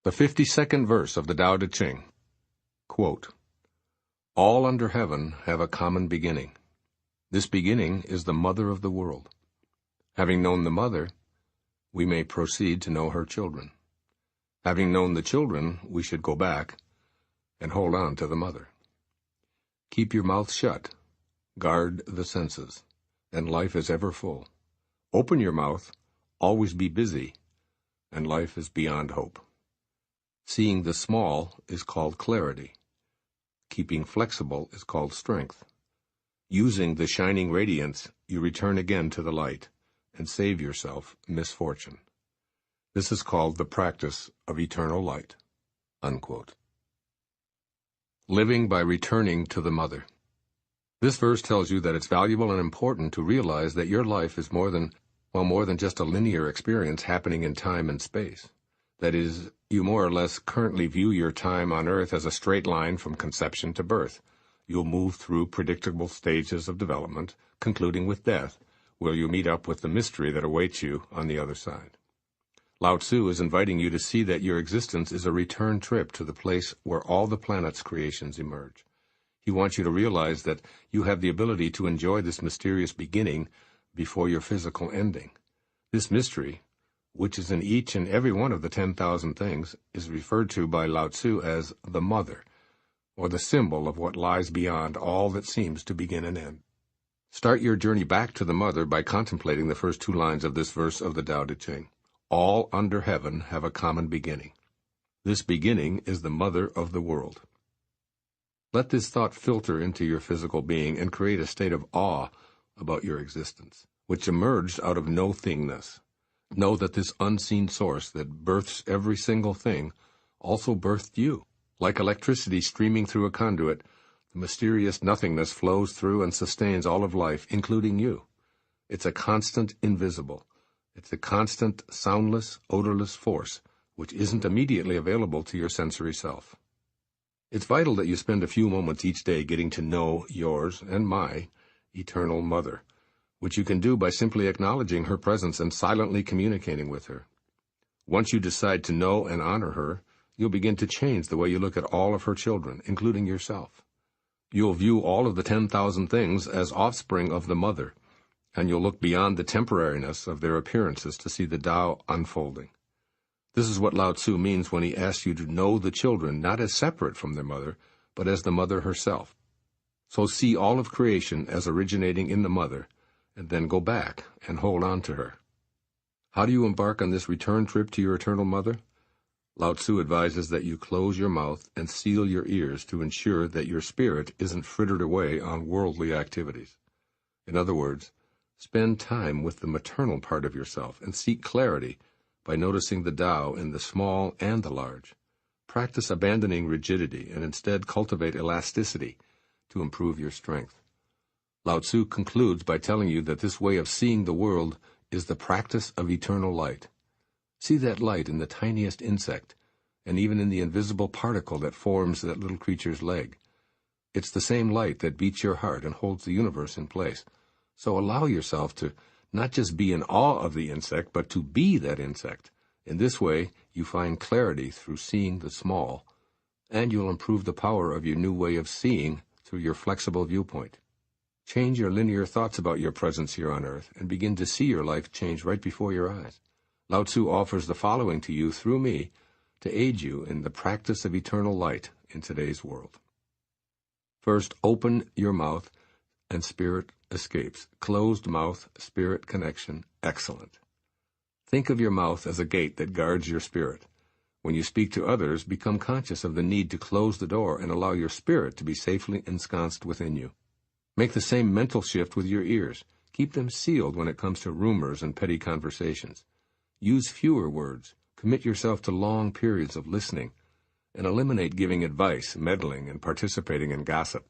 The 52nd verse of the Tao Te Ching. Quote, "All under heaven have a common beginning. This beginning is the mother of the world. Having known the mother, we may proceed to know her children. Having known the children, we should go back and hold on to the mother. Keep your mouth shut, guard the senses, and life is ever full. Open your mouth, always be busy, and life is beyond hope. Seeing the small is called clarity. Keeping flexible is called strength. Using the shining radiance, you return again to the light and save yourself misfortune. This is called the practice of eternal light." Unquote. Living by returning to the mother. This verse tells you that it's valuable and important to realize that your life is more than just a linear experience happening in time and space. That is, you more or less currently view your time on earth as a straight line from conception to birth. You'll move through predictable stages of development, concluding with death, where you meet up with the mystery that awaits you on the other side. Lao Tzu is inviting you to see that your existence is a return trip to the place where all the planet's creations emerge. He wants you to realize that you have the ability to enjoy this mysterious beginning before your physical ending. This mystery, which is in each and every one of the 10,000 things, is referred to by Lao Tzu as the mother, or the symbol of what lies beyond all that seems to begin and end. Start your journey back to the mother by contemplating the first two lines of this verse of the Tao Te Ching. All under heaven have a common beginning. This beginning is the mother of the world. Let this thought filter into your physical being and create a state of awe about your existence, which emerged out of no-thingness. Know that this unseen source that births every single thing also birthed you. Like electricity streaming through a conduit, the mysterious nothingness flows through and sustains all of life, including you. It's a constant invisible. It's a constant, soundless, odorless force, which isn't immediately available to your sensory self. It's vital that you spend a few moments each day getting to know yours and my eternal mother, which you can do by simply acknowledging her presence and silently communicating with her. Once you decide to know and honor her, you'll begin to change the way you look at all of her children, including yourself. You'll view all of the 10,000 things as offspring of the mother, and you'll look beyond the temporariness of their appearances to see the Tao unfolding. This is what Lao Tzu means when he asks you to know the children not as separate from their mother, but as the mother herself. So see all of creation as originating in the mother, and then go back and hold on to her. How do you embark on this return trip to your eternal mother? Lao Tzu advises that you close your mouth and seal your ears to ensure that your spirit isn't frittered away on worldly activities. In other words, spend time with the maternal part of yourself and seek clarity by noticing the Tao in the small and the large. Practice abandoning rigidity and instead cultivate elasticity to improve your strength. Lao Tzu concludes by telling you that this way of seeing the world is the practice of eternal light. See that light in the tiniest insect, and even in the invisible particle that forms that little creature's leg. It's the same light that beats your heart and holds the universe in place. So allow yourself to not just be in awe of the insect, but to be that insect. In this way, you find clarity through seeing the small, and you'll improve the power of your new way of seeing through your flexible viewpoint. Change your linear thoughts about your presence here on earth and begin to see your life change right before your eyes. Lao Tzu offers the following to you through me to aid you in the practice of eternal light in today's world. First, open your mouth and spirit escapes. Closed mouth, spirit connection, excellent. Think of your mouth as a gate that guards your spirit. When you speak to others, become conscious of the need to close the door and allow your spirit to be safely ensconced within you. Make the same mental shift with your ears. Keep them sealed when it comes to rumors and petty conversations. Use fewer words. Commit yourself to long periods of listening, and eliminate giving advice, meddling, and participating in gossip.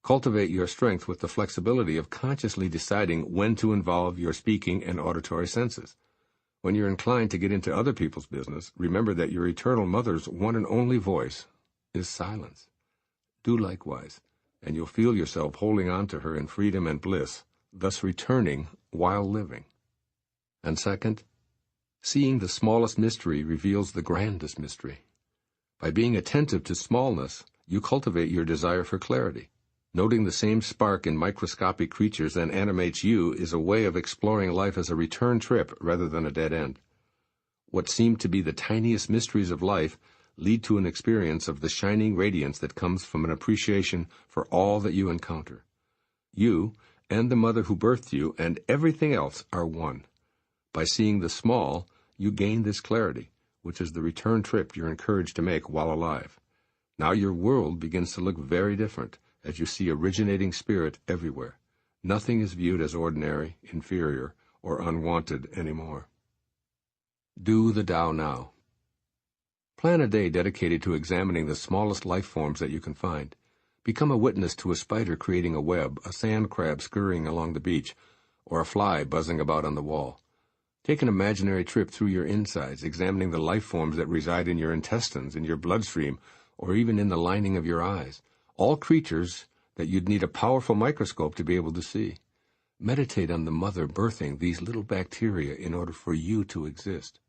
Cultivate your strength with the flexibility of consciously deciding when to involve your speaking and auditory senses. When you're inclined to get into other people's business, remember that your eternal mother's one and only voice is silence. Do likewise, and you'll feel yourself holding on to her in freedom and bliss, thus returning while living. And second, Seeing the smallest mystery reveals the grandest mystery. By being attentive to smallness, you cultivate your desire for clarity. Noting the same spark in microscopic creatures that animates you is a way of exploring life as a return trip rather than a dead end. What seem to be the tiniest mysteries of life lead to an experience of the shining radiance that comes from an appreciation for all that you encounter. You and the mother who birthed you and everything else are one. By seeing the small, you gain this clarity, which is the return trip you're encouraged to make while alive. Now your world begins to look very different as you see originating spirit everywhere. Nothing is viewed as ordinary, inferior, or unwanted anymore. Do the Tao now. Plan a day dedicated to examining the smallest life forms that you can find. Become a witness to a spider creating a web, a sand crab scurrying along the beach, or a fly buzzing about on the wall. Take an imaginary trip through your insides, examining the life forms that reside in your intestines, in your bloodstream, or even in the lining of your eyes. All creatures that you'd need a powerful microscope to be able to see. Meditate on the mother birthing these little bacteria in order for you to exist.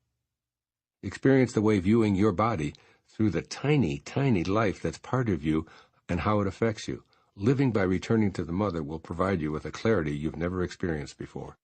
Experience the way viewing your body through the tiny, tiny life that's part of you and how it affects you. Living by returning to the mother will provide you with a clarity you've never experienced before.